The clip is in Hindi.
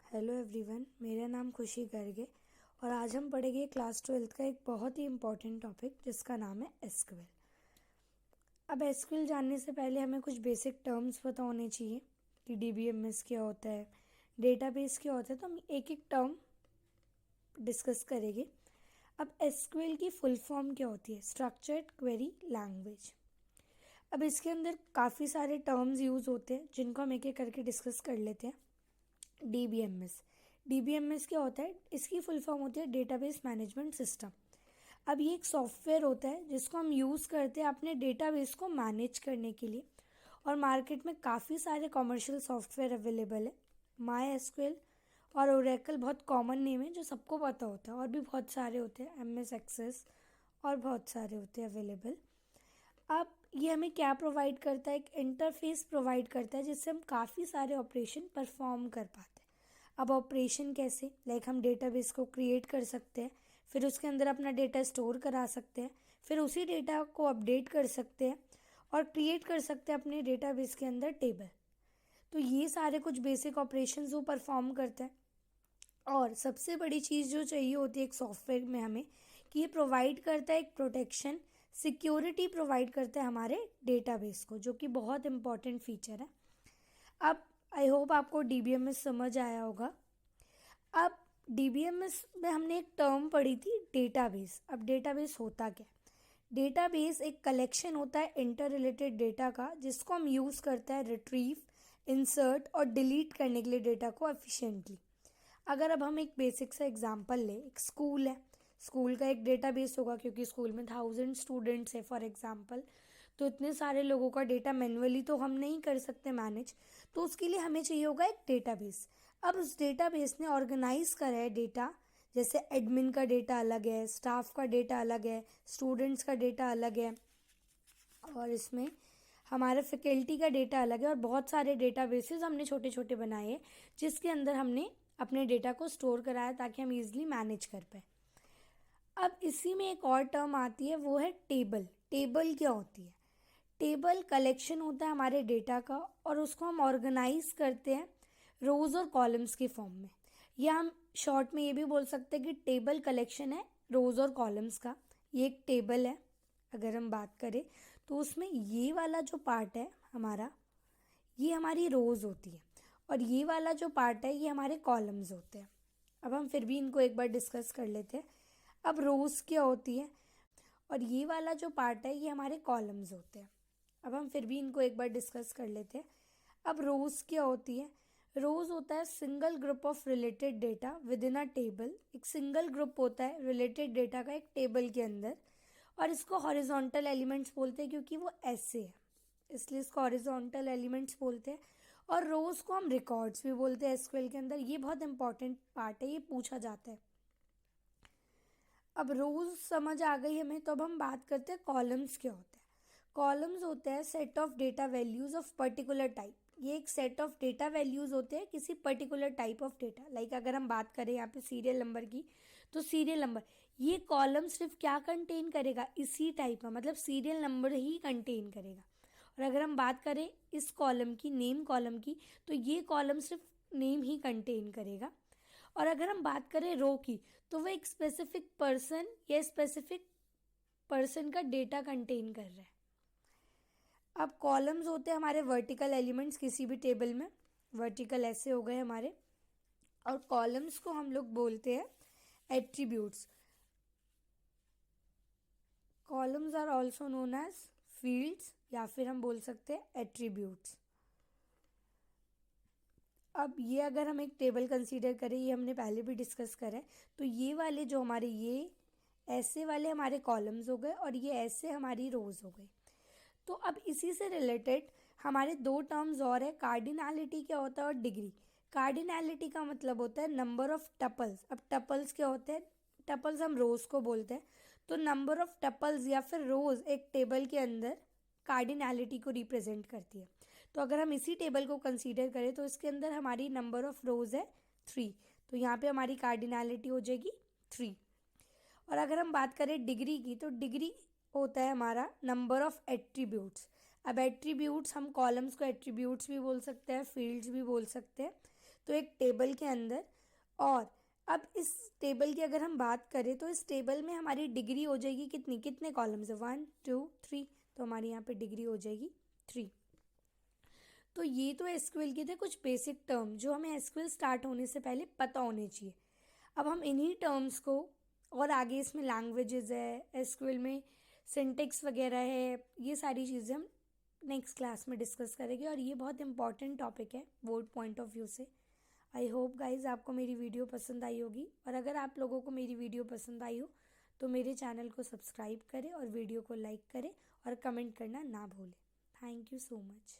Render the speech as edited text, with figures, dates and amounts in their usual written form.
हेलो एवरीवन, मेरा नाम खुशी गर्गे और आज हम पढ़ेंगे क्लास 12th का एक बहुत ही इम्पॉर्टेंट टॉपिक जिसका नाम है एसक्यूएल। अब एसक्यूएल जानने से पहले हमें कुछ बेसिक टर्म्स पता होने चाहिए कि डीबीएमएस क्या होता है, डेटाबेस क्या होता है। तो हम एक एक टर्म डिस्कस करेंगे। अब एसक्यूएल की फुल फॉर्म क्या होती है? Structured query language. अब इसके अंदर काफ़ी सारे टर्म्स यूज़ होते हैं जिनको हम एक एक करके डिस्कस कर लेते हैं। डीबीएमएस डीबीएमएस क्या होता है? इसकी फुल फॉर्म होती है डेटाबेस मैनेजमेंट सिस्टम। अब ये एक सॉफ्टवेयर होता है जिसको हम यूज़ करते हैं अपने डेटाबेस को मैनेज करने के लिए। और मार्केट में काफ़ी सारे कॉमर्शियल सॉफ्टवेयर अवेलेबल है। माई एसक्यूएल और ओरेकल बहुत कॉमन नेम है जो सबको पता होता है, और भी बहुत सारे होते हैं, एमएस एक्सेस और बहुत सारे होते हैं अवेलेबल। अब ये हमें क्या प्रोवाइड करता है? एक इंटरफेस प्रोवाइड करता है जिससे हम काफ़ी सारे ऑपरेशन परफॉर्म कर पाते हैं। अब ऑपरेशन कैसे? हम डेटाबेस को क्रिएट कर सकते हैं, फिर उसके अंदर अपना डेटा स्टोर करा सकते हैं, फिर उसी डेटा को अपडेट कर सकते हैं और क्रिएट कर सकते हैं अपने डेटाबेस के अंदर टेबल। तो ये सारे कुछ बेसिक ऑपरेशंस वो परफॉर्म करता है। और सबसे बड़ी चीज़ जो चाहिए होती है एक सॉफ्टवेयर में हमें, कि ये प्रोवाइड करता है एक प्रोटेक्शन, सिक्योरिटी प्रोवाइड करता है हमारे डेटाबेस को, जो कि बहुत इंपॉर्टेंट फीचर है। अब आई होप आपको डीबीएमएस समझ आया होगा। अब डीबीएमएस में हमने एक टर्म पढ़ी थी, डेटाबेस। अब डेटाबेस होता क्या है? डेटाबेस एक कलेक्शन होता है इंटर रिलेटेड डेटा का, जिसको हम यूज़ करते हैं रिट्रीव, इंसर्ट और डिलीट करने के लिए डेटा को एफिशिएंटली। अगर अब हम एक बेसिक सा एग्जांपल लें, एक स्कूल है, स्कूल का एक डेटाबेस होगा क्योंकि स्कूल में 1000 स्टूडेंट्स है फॉर एग्जांपल। तो इतने सारे लोगों का डेटा मैन्युअली तो हम नहीं कर सकते मैनेज, तो उसके लिए हमें चाहिए होगा एक डेटाबेस। अब उस डेटाबेस ने ऑर्गेनाइज करा है डेटा, जैसे एडमिन का डेटा अलग है, स्टाफ का डेटा अलग है, स्टूडेंट्स का डेटा अलग है, और इसमें हमारे फैकल्टी का डेटा अलग है, और बहुत सारे डेटाबेसेस हमने छोटे छोटे बनाए हैं जिसके अंदर हमने अपने डेटा को स्टोर कराया ताकि हम इजीली मैनेज कर पाए। अब इसी में एक और टर्म आती है, वो है टेबल। टेबल क्या होती है? टेबल कलेक्शन होता है हमारे डेटा का, और उसको हम ऑर्गेनाइज करते हैं रोज और कॉलम्स के फॉर्म में। या हम शॉर्ट में ये भी बोल सकते हैं कि टेबल कलेक्शन है रोज और कॉलम्स का। ये एक टेबल है अगर हम बात करें, तो उसमें ये वाला जो पार्ट है हमारा, ये हमारी रोज होती है, और ये वाला जो पार्ट है ये हमारे कॉलम्स होते हैं। अब हम फिर भी इनको एक बार डिस्कस कर लेते हैं। अब रोज क्या होती है, और ये वाला जो पार्ट है ये हमारे कॉलम्स होते हैं। अब हम फिर भी इनको एक बार डिस्कस कर लेते हैं। अब रोज क्या होती है? रोज होता है single group of related data with in a table. एक सिंगल ग्रुप होता है रिलेटेड डेटा का एक टेबल के अंदर, और इसको हॉरिजॉन्टल एलिमेंट्स बोलते हैं क्योंकि वो ऐसे है, इसलिए इसको हॉरिजॉन्टल एलिमेंट्स बोलते हैं। और रोज को हम रिकॉर्ड्स भी बोलते हैं एसक्यूएल के अंदर। ये बहुत इंपॉर्टेंट पार्ट है, ये पूछा जाता है। अब रोज समझ आ गई हमें, तो अब हम बात करते हैं कॉलम्स क्या होते हैं। कॉलम्स होते हैं set of data values of particular type. ये एक सेट ऑफ डेटा वैल्यूज होते हैं किसी पर्टिकुलर टाइप ऑफ डेटा। अगर हम बात करें यहाँ पे सीरियल नंबर की, तो सीरियल नंबर, ये कॉलम सिर्फ क्या कंटेन करेगा? इसी टाइप का, मतलब सीरियल नंबर ही कंटेन करेगा। और अगर हम बात करें इस कॉलम की, नेम कॉलम की, तो ये कॉलम सिर्फ नेम ही कंटेन करेगा। और अगर हम बात करें रो की, तो वो एक स्पेसिफिक पर्सन या स्पेसिफिक पर्सन का डेटा कंटेन कर रहा है। अब कॉलम्स होते हैं हमारे वर्टिकल एलिमेंट्स किसी भी टेबल में। वर्टिकल ऐसे हो गए हमारे, और कॉलम्स को हम लोग बोलते हैं attributes. Columns are also known as fields, या फिर हम बोल सकते हैं एट्रीब्यूट्स। अब ये अगर हम एक टेबल कंसीडर करें, ये हमने पहले भी डिस्कस करा है, तो ये वाले जो हमारे, ये ऐसे वाले हमारे कॉलम्स हो गए और ये ऐसे हमारी रोज हो गई। तो अब इसी से रिलेटेड हमारे दो टर्म्स और है, कार्डिनैलिटी क्या होता है और डिग्री। कार्डिनैलिटी का मतलब होता है नंबर ऑफ टपल्स। अब टपल्स क्या होते हैं? टपल्स हम रोज को बोलते हैं। तो नंबर ऑफ टपल्स या फिर रोज एक टेबल के अंदर कार्डिनैलिटी को रिप्रेजेंट करती है। तो अगर हम इसी टेबल को कंसीडर करें, तो इसके अंदर हमारी नंबर ऑफ रोज है 3, तो यहाँ पे हमारी कार्डिनैलिटी हो जाएगी 3। और अगर हम बात करें डिग्री की, तो डिग्री होता है हमारा नंबर ऑफ एट्रीब्यूट्स। अब एट्रीब्यूट्स हम कॉलम्स को एट्रीब्यूट्स भी बोल सकते हैं, फील्ड्स भी बोल सकते हैं। तो एक टेबल के अंदर, और अब इस टेबल की अगर हम बात करें तो इस टेबल में हमारी डिग्री हो जाएगी कितनी, कितने कॉलम्स है, 1 2 3, तो हमारी यहाँ पे डिग्री हो जाएगी 3। तो ये तो एसक्यूएल के थे कुछ बेसिक टर्म जो हमें एसक्यूएल स्टार्ट होने से पहले पता होने चाहिए। अब हम इन्हीं टर्म्स को, और आगे इसमें लैंग्वेजेस है, एसक्यूएल में सिंटेक्स वगैरह है, ये सारी चीज़ें हम नेक्स्ट क्लास में डिस्कस करेंगे, और ये बहुत इंपॉर्टेंट टॉपिक है बोर्ड पॉइंट ऑफ व्यू से। आई होप गाइज आपको मेरी वीडियो पसंद आई होगी, और अगर आप लोगों को मेरी वीडियो पसंद आई हो तो मेरे चैनल को सब्सक्राइब करें और वीडियो को लाइक करें और कमेंट करना ना भूलें। Thank you so much.